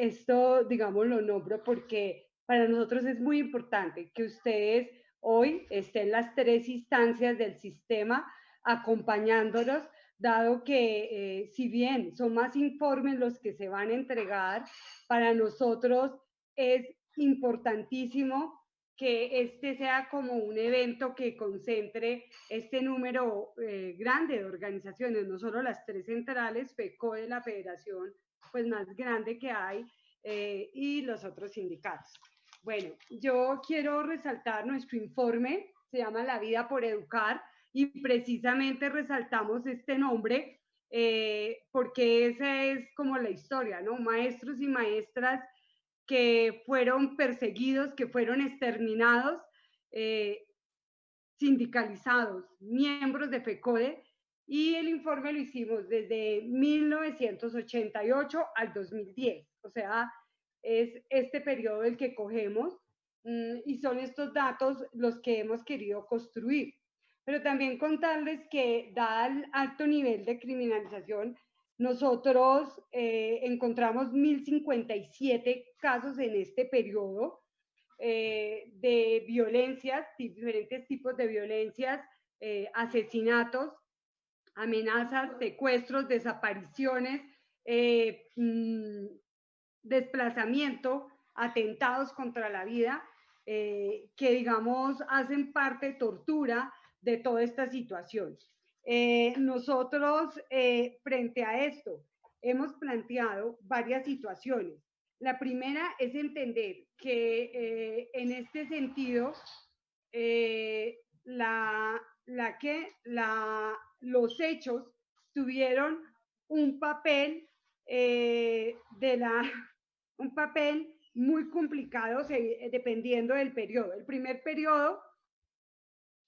esto, digamos, lo nombro porque para nosotros es muy importante que ustedes hoy estén las tres instancias del sistema acompañándolos, dado que si bien son más informes los que se van a entregar, para nosotros es importantísimo que este sea como un evento que concentre este número grande de organizaciones, no solo las tres centrales, FECODE, la federación pues más grande que hay, y los otros sindicatos. Bueno, yo quiero resaltar nuestro informe, se llama La vida por educar, y precisamente resaltamos este nombre porque esa es como la historia, ¿no? Maestros y maestras que fueron perseguidos, que fueron exterminados, eh, sindicalizados, miembros de FECODE, y el informe lo hicimos desde 1988 al 2010, o sea, es este periodo el que cogemos y son estos datos los que hemos querido construir. Pero también contarles que, dada el alto nivel de criminalización, nosotros encontramos 1.057 casos en este periodo de violencias, diferentes tipos de violencias, asesinatos, amenazas, secuestros, desapariciones, desplazamiento, atentados contra la vida, que digamos hacen parte de tortura de toda esta situación. Nosotros, frente a esto, hemos planteado varias situaciones. La primera es entender que en este sentido, los hechos tuvieron un papel de la un papel muy complicado dependiendo del periodo. El primer periodo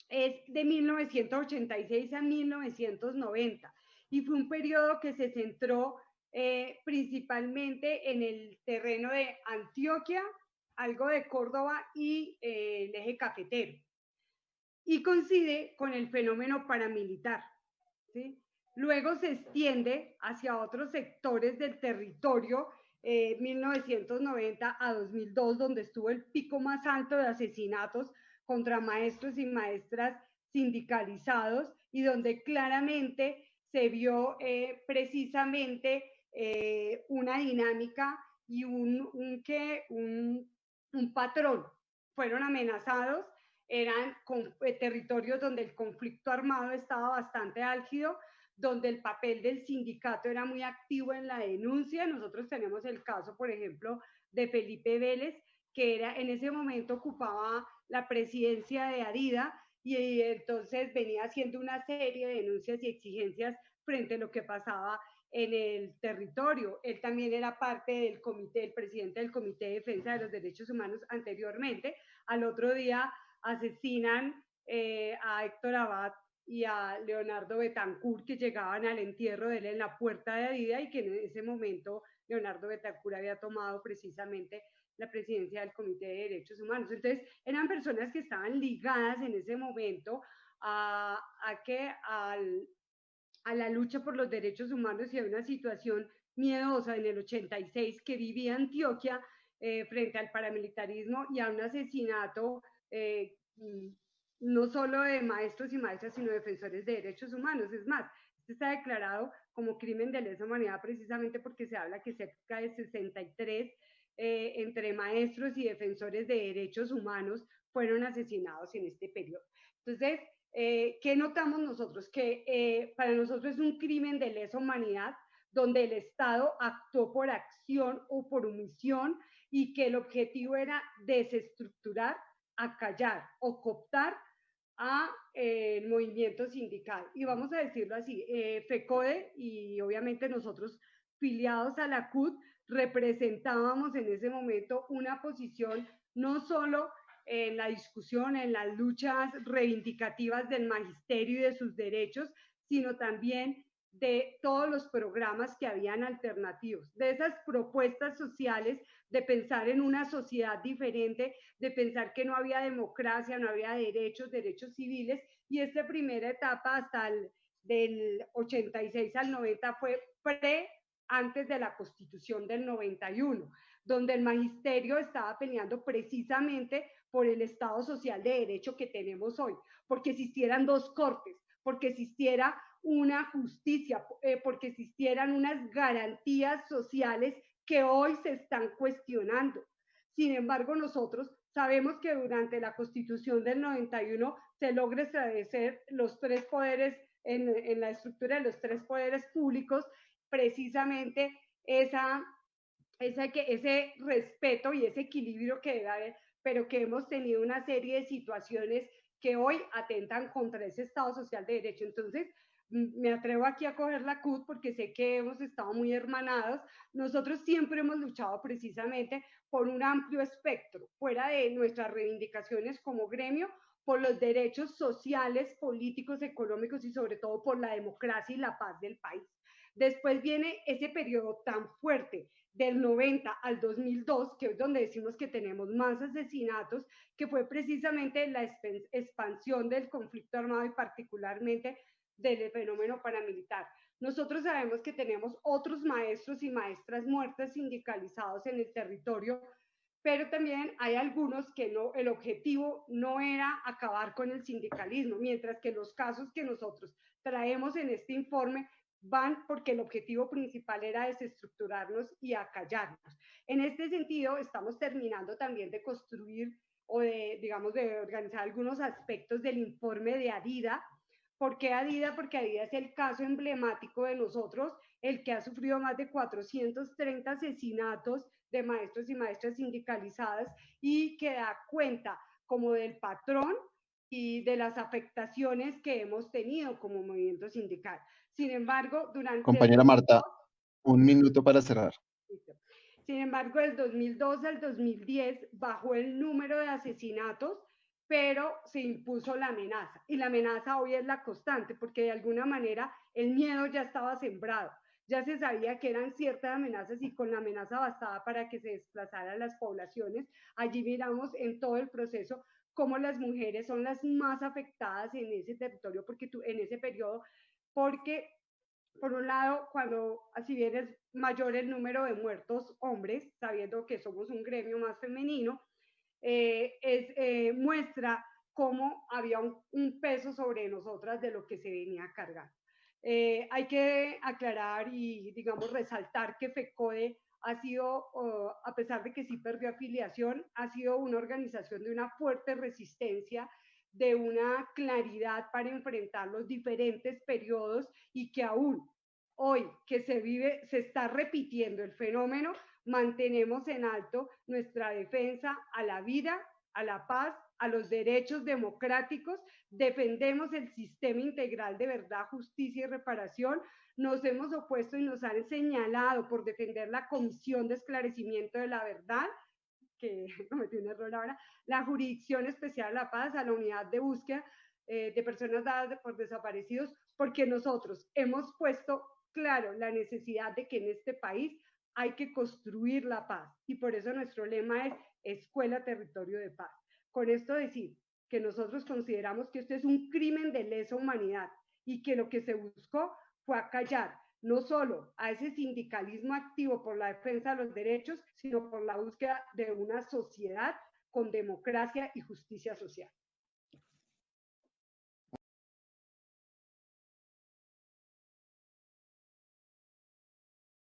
es de 1986 a 1990 y fue un periodo que se centró principalmente en el terreno de Antioquia, algo de Córdoba y el eje cafetero. Y coincide con el fenómeno paramilitar, ¿sí? Luego se extiende hacia otros sectores del territorio, 1990 a 2002, donde estuvo el pico más alto de asesinatos contra maestros y maestras sindicalizados y donde claramente se vio precisamente una dinámica y un patrón. Fueron amenazados, eran territorios donde el conflicto armado estaba bastante álgido, donde el papel del sindicato era muy activo en la denuncia. Nosotros tenemos el caso, por ejemplo, de Felipe Vélez, que era, en ese momento ocupaba la presidencia de Adida y entonces venía haciendo una serie de denuncias y exigencias frente a lo que pasaba en el territorio. Él también era parte del comité, el presidente del Comité de Defensa de los Derechos Humanos anteriormente. Al otro día asesinan a Héctor Abad y a Leonardo Betancourt, que llegaban al entierro de él en la puerta de Adida y que en ese momento Leonardo Betancourt había tomado precisamente la presidencia del Comité de Derechos Humanos. Entonces, eran personas que estaban ligadas en ese momento a la lucha por los derechos humanos y a una situación miedosa en el 86 que vivía Antioquia frente al paramilitarismo y a un asesinato no solo de maestros y maestras, sino defensores de derechos humanos. Es más, este está declarado como crimen de lesa humanidad precisamente porque se habla que cerca de 63 entre maestros y defensores de derechos humanos fueron asesinados en este periodo. Entonces, ¿qué notamos nosotros? Que para nosotros es un crimen de lesa humanidad donde el Estado actuó por acción o por omisión y que el objetivo era desestructurar, acallar o cooptar a el movimiento sindical. Y vamos a decirlo así, FECODE y obviamente nosotros filiados a la CUT representábamos en ese momento una posición no solo en la discusión, en las luchas reivindicativas del magisterio y de sus derechos, sino también de todos los programas que habían alternativos, de esas propuestas sociales de pensar en una sociedad diferente, de pensar que no había democracia, no había derechos, derechos civiles, y esta primera etapa hasta del 86 al 90 fue antes de la Constitución del 91, donde el magisterio estaba peleando precisamente por el Estado social de derecho que tenemos hoy, porque existieran dos cortes, porque existiera una justicia, porque existieran unas garantías sociales que hoy se están cuestionando. Sin embargo, nosotros sabemos que durante la Constitución del 91 se logra establecer los tres poderes en la estructura de los tres poderes públicos, precisamente ese respeto y ese equilibrio que debe haber, pero que hemos tenido una serie de situaciones que hoy atentan contra ese Estado social de derecho. Entonces, me atrevo aquí a coger la CUT porque sé que hemos estado muy hermanados. Nosotros siempre hemos luchado precisamente por un amplio espectro, fuera de nuestras reivindicaciones como gremio, por los derechos sociales, políticos, económicos y sobre todo por la democracia y la paz del país. Después viene ese periodo tan fuerte del 90 al 2002, que es donde decimos que tenemos más asesinatos, que fue precisamente la expansión del conflicto armado y particularmente del fenómeno paramilitar. Nosotros sabemos que tenemos otros maestros y maestras muertas sindicalizados en el territorio, pero también hay algunos que no, el objetivo no era acabar con el sindicalismo, mientras que los casos que nosotros traemos en este informe van porque el objetivo principal era desestructurarnos y acallarnos. En este sentido, estamos terminando también de construir o de, digamos, de organizar algunos aspectos del informe de Adida. ¿Por qué Adida? Porque Adida es el caso emblemático de nosotros, el que ha sufrido más de 430 asesinatos de maestros y maestras sindicalizadas y que da cuenta como del patrón y de las afectaciones que hemos tenido como movimiento sindical. Sin embargo, durante el Compañera Marta, 2002, un minuto para cerrar. sin embargo, del 2002 al 2010 bajó el número de asesinatos, pero se impuso la amenaza. Y la amenaza hoy es la constante, porque de alguna manera el miedo ya estaba sembrado. Ya se sabía que eran ciertas amenazas y con la amenaza bastaba para que se desplazaran las poblaciones. Allí miramos en todo el proceso cómo las mujeres son las más afectadas en ese territorio, porque en ese periodo, porque por un lado, cuando así bien es mayor el número de muertos hombres, sabiendo que somos un gremio más femenino, muestra cómo había un peso sobre nosotras de lo que se venía a cargar. Hay que aclarar y, digamos, resaltar que FECODE ha sido, a pesar de que sí perdió afiliación, ha sido una organización de una fuerte resistencia, de una claridad para enfrentar los diferentes periodos y que aún hoy que se vive, se está repitiendo el fenómeno, mantenemos en alto nuestra defensa a la vida, a la paz, a los derechos democráticos, defendemos el sistema integral de verdad, justicia y reparación, nos hemos opuesto y nos han señalado por defender la Comisión de Esclarecimiento de la Verdad, que cometí un error ahora, la Jurisdicción Especial de la Paz, a la Unidad de Búsqueda de Personas dadas por desaparecidos, porque nosotros hemos puesto claro la necesidad de que en este país hay que construir la paz y por eso nuestro lema es Escuela Territorio de Paz. Con esto decir que nosotros consideramos que esto es un crimen de lesa humanidad y que lo que se buscó fue acallar no solo a ese sindicalismo activo por la defensa de los derechos, sino por la búsqueda de una sociedad con democracia y justicia social.